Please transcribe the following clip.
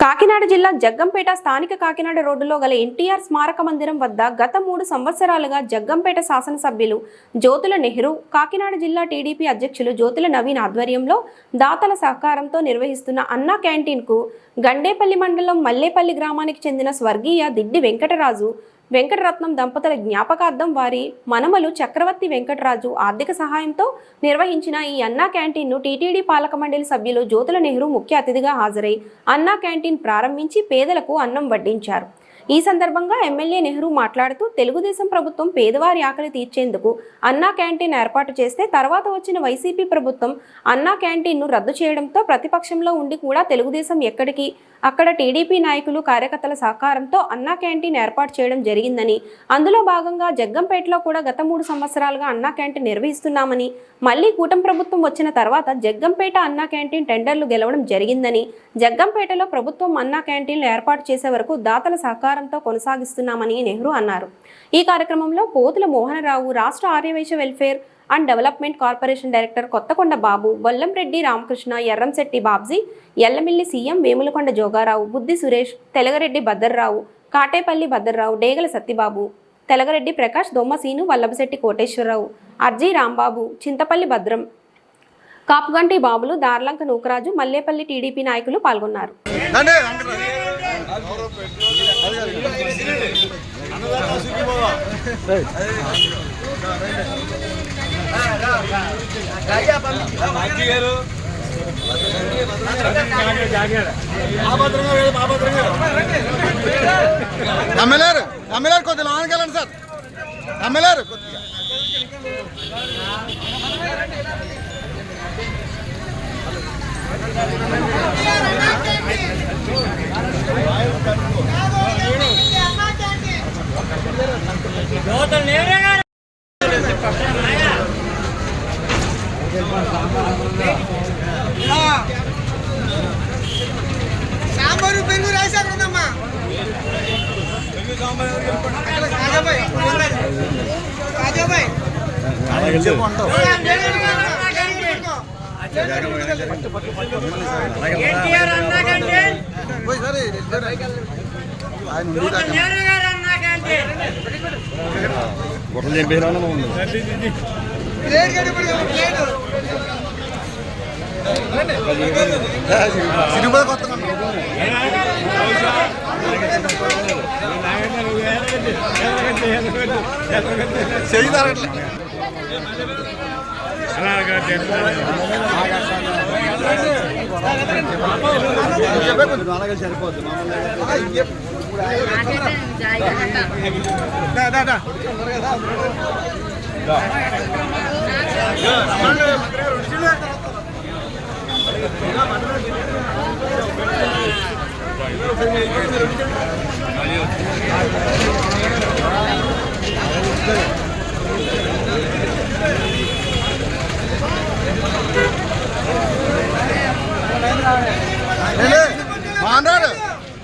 కాకినాడ జిల్లా జగ్గంపేట స్థానిక కాకినాడ రోడ్డులో గల ఎన్టీఆర్ స్మారక మందిరం వద్ద గత 3 సంవత్సరాలుగా జగ్గంపేట శాసనసభ్యులు జ్యోతుల నెహ్రూ, కాకినాడ జిల్లా టీడీపీ అధ్యక్షులు జ్యోతుల నవీన్ ఆధ్వర్యంలో దాతల సహకారంతో నిర్వహిస్తున్న అన్నా క్యాంటీన్కు గండేపల్లి మండలం మల్లేపల్లి గ్రామానికి చెందిన స్వర్గీయ దిడ్డి వెంకటరత్నం దంపతుల జ్ఞాపకార్థం వారి మనమలు చక్రవర్తి వెంకటరాజు ఆర్థిక సహాయంతో నిర్వహించిన ఈ అన్నా క్యాంటీన్ను టీటీడీ పాలక మండలి సభ్యులు జ్యోతుల నెహ్రూ ముఖ్య అతిథిగా హాజరై అన్నా క్యాంటీన్ ప్రారంభించి పేదలకు అన్నం వడ్డించారు. ఈ సందర్భంగా ఎమ్మెల్యే నెహ్రూ మాట్లాడుతూ తెలుగుదేశం ప్రభుత్వం పేదవారి ఆకలి తీర్చేందుకు అన్నా క్యాంటీన్ ఏర్పాటు చేస్తే తర్వాత వచ్చిన వైసీపీ ప్రభుత్వం అన్నా క్యాంటీన్ను రద్దు చేయడంతో ప్రతిపక్షంలో ఉండి కూడా తెలుగుదేశం ఎక్కడికి అక్కడ టీడీపీ నాయకులు కార్యకర్తల సహకారంతో అన్నా క్యాంటీన్ ఏర్పాటు చేయడం జరిగిందని, అందులో భాగంగా జగ్గంపేటలో కూడా గత 3 సంవత్సరాలుగా అన్నా క్యాంటీన్ నిర్వహిస్తున్నామని, మళ్లీ కూటమి ప్రభుత్వం వచ్చిన తర్వాత జగ్గంపేట అన్నా క్యాంటీన్ టెండర్లు గెలవడం జరిగిందని, జగ్గంపేటలో ప్రభుత్వం అన్నా క్యాంటీన్లు ఏర్పాటు చేసే వరకు దాతల సహకారంతో కొనసాగిస్తున్నామని నెహ్రూ అన్నారు. ఈ కార్యక్రమంలో పోతుల మోహనరావు, రాష్ట్ర Aryavysya welfare and development corporation director Kothakonda Babu, Bollamreddy Ramakrishna, Erramsetti Babji, Yellamilli CM Vemulakonda Jogarao, Buddhi Suresh, Telagareddy Bhadrarao, Katepalli Bhadrarao, డేగల సత్యబాబు, తెలగరెడ్డి ప్రకాష్, దొమ్మసీను, వల్లభశెట్టి కోటేశ్వరరావు, అర్జీ రాంబాబు, చింతపల్లి భద్రం, కాపుగంటి బాబులు, దార్లంక నూకరాజు, మల్లేపల్లి టీడీపీ నాయకులు పాల్గొన్నారు. ఎమ్మెల్యేరు కొద్దిగా లోనికి వెళ్ళండి సార్. ఎమ్మెల్యేరు కొద్దిగా సాంబారు పెరుగు రాశారమ్మా. బొట్టలు చెప్పేనా సినిమా కొత్త చేయదారట్లే సరిపోద్ది.